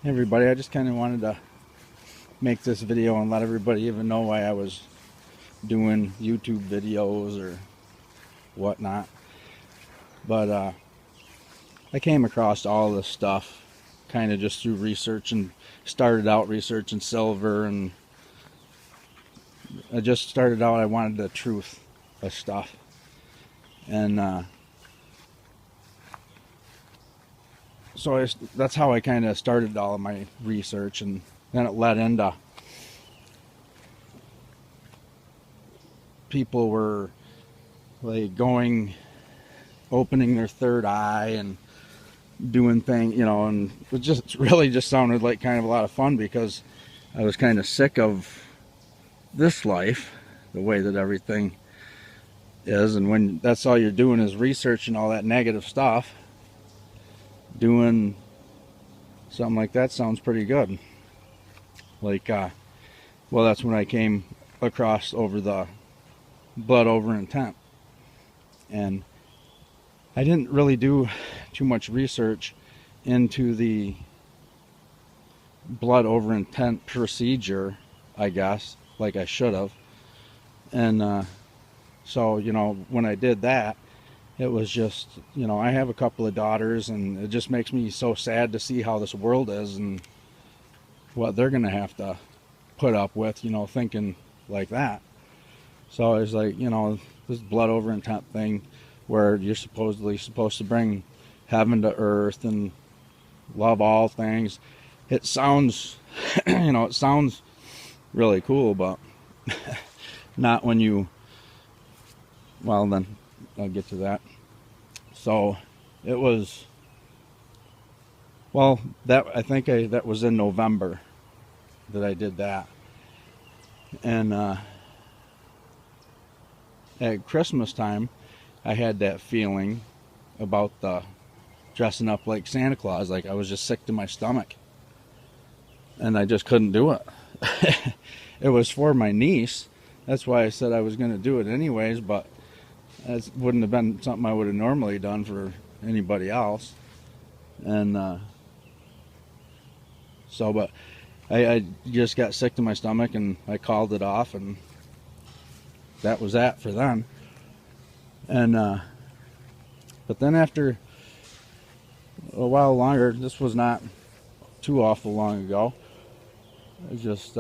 Hey everybody, I just kind of wanted to make this video and let everybody even know why I was doing YouTube videos or whatnot. But I came across all this stuff kind of just through research, and started out researching silver, and I just started out, I wanted the truth of stuff. And so that's how I kind of started all of my research, and then it led into people were like opening their third eye and doing things, and it just really just sounded like kind of a lot of fun, because I was kind of sick of this life, the way that everything is. And when that's all you're doing is researching all that negative stuff, doing something like that sounds pretty good. Like, well, that's when I came across over the blood over intent. And I didn't really do too much research into the blood over intent procedure, I guess, like I should have. And so, when I did that, it was just, I have a couple of daughters, and it just makes me so sad to see how this world is and what they're going to have to put up with, thinking like that. So it's like, this blood over intent thing where you're supposedly supposed to bring heaven to earth and love all things. It sounds, it sounds really cool, but not when you, well, then I'll get to that. So it was, well, I think that was in November that I did that. And at Christmas time, I had that feeling about the dressing up like Santa Claus. Like I was just sick to my stomach, and I just couldn't do it. It was for my niece. That's why I said I was going to do it anyways, but it wouldn't have been something I would have normally done for anybody else. And so, but I just got sick to my stomach, and I called it off, and that was that for then. And but then after a while longer, this was not too awful long ago, I was just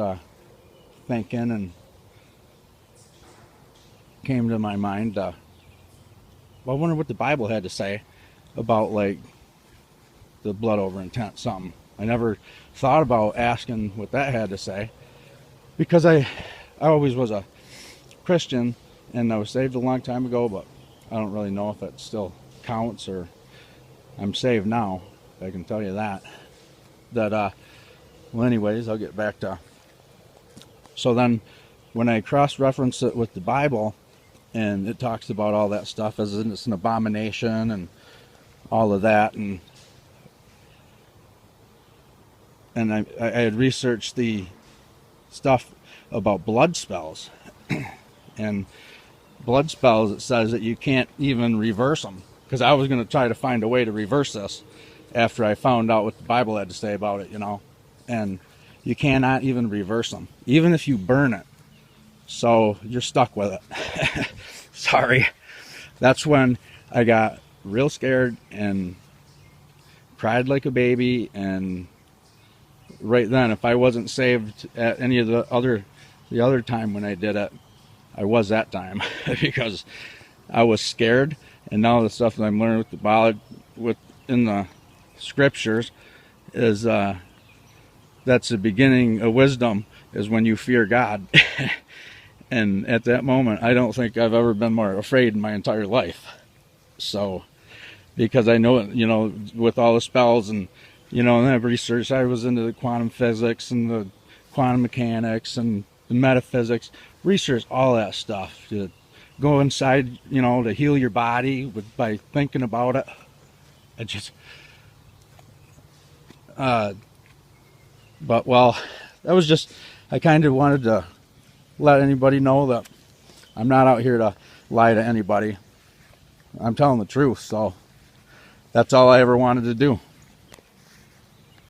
thinking, and came to my mind, well, I wonder what the Bible had to say about like the blood over intent, something. I never thought about asking what that had to say, because I always was a Christian, and I was saved a long time ago, but I don't really know if it still counts, or I'm saved now, I can tell you that. Well, anyways, I'll get back to, so then when I cross-reference it with the Bible, and it talks about all that stuff as it's an abomination and all of that, and I had researched the stuff about blood spells. And blood spells, it says that you can't even reverse them, because I was going to try to find a way to reverse this after I found out what the Bible had to say about it, and you cannot even reverse them, even if you burn it. So you're stuck with it. Sorry. That's when I got real scared and cried like a baby. And right then, if I wasn't saved at any of the other time when I did it, I was that time, because I was scared. And now the stuff that I'm learning with the Bible, in the scriptures, is that's the beginning of wisdom, is when you fear God. And at that moment, I don't think I've ever been more afraid in my entire life. So, because I know, with all the spells, and, and I've researched, I was into the quantum physics and the quantum mechanics and the metaphysics, research all that stuff, to go inside, to heal your body by thinking about it. I just, but, well, that was just, I kind of wanted to let anybody know that I'm not out here to lie to anybody. I'm telling the truth, so that's all I ever wanted to do.